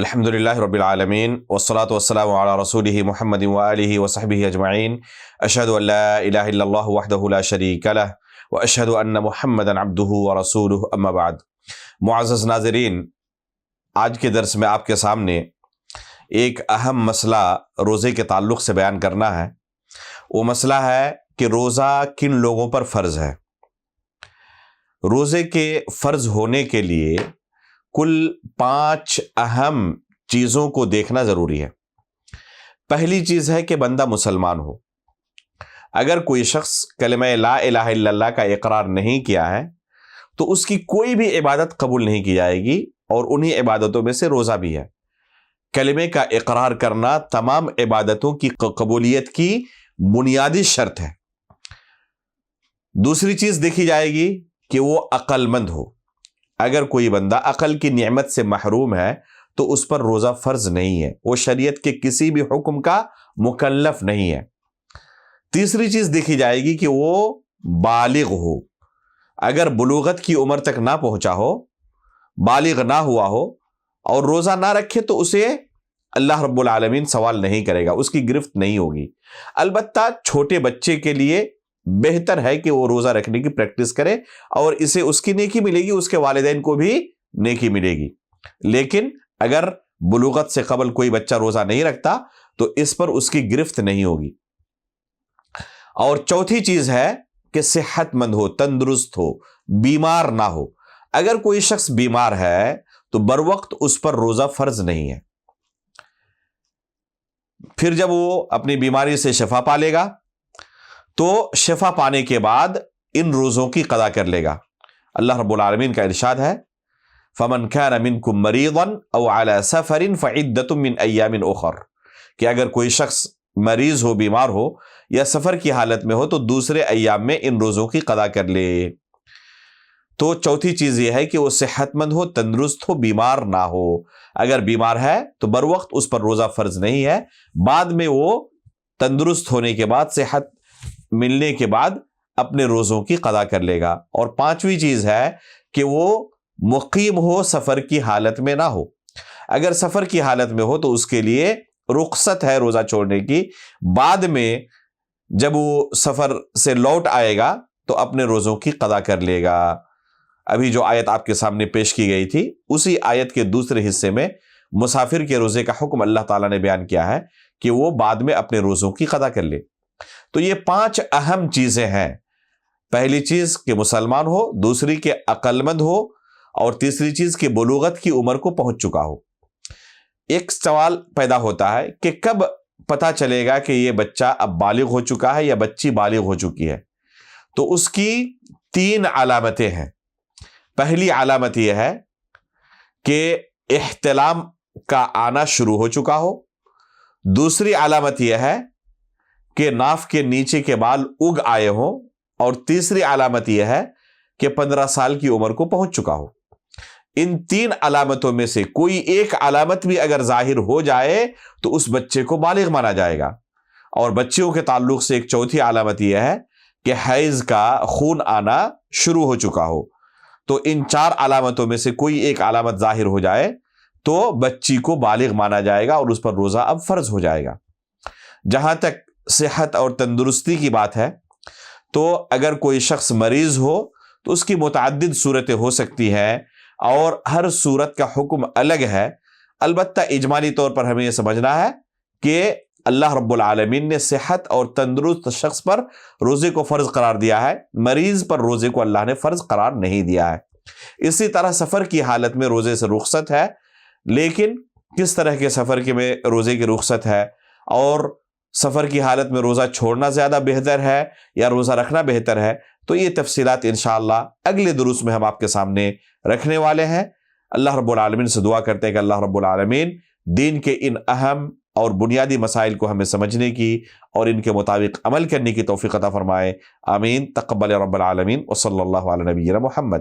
الحمدللہ رب العالمین والصلاة والسلام علی رسولہ محمد وآلہ وصحبہ اجمعین اشہد ان لا الہ الا اللہ وحدہ لا شریک لہ واشہد ان محمدا عبدہ ورسولہ اما بعد۔ معزز ناظرین، آج کے درس میں آپ کے سامنے ایک اہم مسئلہ روزے کے تعلق سے بیان کرنا ہے۔ وہ مسئلہ ہے کہ روزہ کن لوگوں پر فرض ہے۔ روزے کے فرض ہونے کے لیے کل 5 اہم چیزوں کو دیکھنا ضروری ہے۔ پہلی چیز ہے کہ بندہ مسلمان ہو۔ اگر کوئی شخص کلمہ لا الہ الا اللہ کا اقرار نہیں کیا ہے تو اس کی کوئی بھی عبادت قبول نہیں کی جائے گی، اور انہی عبادتوں میں سے روزہ بھی ہے۔ کلمے کا اقرار کرنا تمام عبادتوں کی قبولیت کی بنیادی شرط ہے۔ دوسری چیز دیکھی جائے گی کہ وہ عقل مند ہو۔ اگر کوئی بندہ عقل کی نعمت سے محروم ہے تو اس پر روزہ فرض نہیں ہے، وہ شریعت کے کسی بھی حکم کا مکلف نہیں ہے۔ تیسری چیز دیکھی جائے گی کہ وہ بالغ ہو۔ اگر بلوغت کی عمر تک نہ پہنچا ہو، بالغ نہ ہوا ہو اور روزہ نہ رکھے تو اسے اللہ رب العالمین سوال نہیں کرے گا، اس کی گرفت نہیں ہوگی۔ البتہ چھوٹے بچے کے لیے بہتر ہے کہ وہ روزہ رکھنے کی پریکٹس کرے، اور اسے اس کی نیکی ملے گی، اس کے والدین کو بھی نیکی ملے گی۔ لیکن اگر بلوغت سے قبل کوئی بچہ روزہ نہیں رکھتا تو اس پر اس کی گرفت نہیں ہوگی۔ اور چوتھی چیز ہے کہ صحت مند ہو، تندرست ہو، بیمار نہ ہو۔ اگر کوئی شخص بیمار ہے تو بروقت اس پر روزہ فرض نہیں ہے۔ پھر جب وہ اپنی بیماری سے شفا پا لے گا تو شفا پانے کے بعد ان روزوں کی قضا کر لے گا۔ اللہ رب العالمین کا ارشاد ہے فَمَنْ كَانَ مِنْكُمْ مَرِيضًا أَوْ عَلَى سَفَرٍ فَعِدَّةٌ مِّنْ أَيَّامٍ أُخَرَ، کہ اگر کوئی شخص مریض ہو، بیمار ہو یا سفر کی حالت میں ہو تو دوسرے ایام میں ان روزوں کی قضا کر لے۔ تو چوتھی چیز یہ ہے کہ وہ صحت مند ہو، تندرست ہو، بیمار نہ ہو۔ اگر بیمار ہے تو بروقت اس پر روزہ فرض نہیں ہے، بعد میں وہ تندرست ہونے کے بعد، صحت ملنے کے بعد اپنے روزوں کی قضا کر لے گا۔ اور پانچویں چیز ہے کہ وہ مقیم ہو، سفر کی حالت میں نہ ہو۔ اگر سفر کی حالت میں ہو تو اس کے لیے رخصت ہے روزہ چھوڑنے کی، بعد میں جب وہ سفر سے لوٹ آئے گا تو اپنے روزوں کی قضا کر لے گا۔ ابھی جو آیت آپ کے سامنے پیش کی گئی تھی، اسی آیت کے دوسرے حصے میں مسافر کے روزے کا حکم اللہ تعالیٰ نے بیان کیا ہے کہ وہ بعد میں اپنے روزوں کی قضا کر لے۔ تو یہ 5 اہم چیزیں ہیں۔ پہلی چیز کہ مسلمان ہو، دوسری کہ عقل مند ہو، اور تیسری چیز کہ بلوغت کی عمر کو پہنچ چکا ہو۔ ایک سوال پیدا ہوتا ہے کہ کب پتہ چلے گا کہ یہ بچہ اب بالغ ہو چکا ہے یا بچی بالغ ہو چکی ہے؟ تو اس کی 3 علامتیں ہیں۔ پہلی علامت یہ ہے کہ احتلام کا آنا شروع ہو چکا ہو۔ دوسری علامت یہ ہے کہ ناف کے نیچے کے بال اگ آئے ہوں، اور تیسری علامت یہ ہے کہ 15 سال کی عمر کو پہنچ چکا ہو۔ ان 3 علامتوں میں سے کوئی ایک علامت بھی اگر ظاہر ہو جائے تو اس بچے کو بالغ مانا جائے گا۔ اور بچیوں کے تعلق سے ایک چوتھی علامت یہ ہے کہ حیض کا خون آنا شروع ہو چکا ہو۔ تو ان 4 علامتوں میں سے کوئی ایک علامت ظاہر ہو جائے تو بچی کو بالغ مانا جائے گا اور اس پر روزہ اب فرض ہو جائے گا۔ جہاں تک صحت اور تندرستی کی بات ہے تو اگر کوئی شخص مریض ہو تو اس کی متعدد صورتیں ہو سکتی ہیں، اور ہر صورت کا حکم الگ ہے۔ البتہ اجمالی طور پر ہمیں یہ سمجھنا ہے کہ اللہ رب العالمین نے صحت اور تندرست شخص پر روزے کو فرض قرار دیا ہے، مریض پر روزے کو اللہ نے فرض قرار نہیں دیا ہے۔ اسی طرح سفر کی حالت میں روزے سے رخصت ہے، لیکن کس طرح کے سفر کے میں روزے کی رخصت ہے، اور سفر کی حالت میں روزہ چھوڑنا زیادہ بہتر ہے یا روزہ رکھنا بہتر ہے، تو یہ تفصیلات انشاءاللہ اگلے دروس میں ہم آپ کے سامنے رکھنے والے ہیں۔ اللہ رب العالمین سے دعا کرتے ہیں کہ اللہ رب العالمین دین کے ان اہم اور بنیادی مسائل کو ہمیں سمجھنے کی اور ان کے مطابق عمل کرنے کی توفیق عطا فرمائے۔ آمین۔ تقبل رب العالمین، وصلی اللہ علی نبینا محمد۔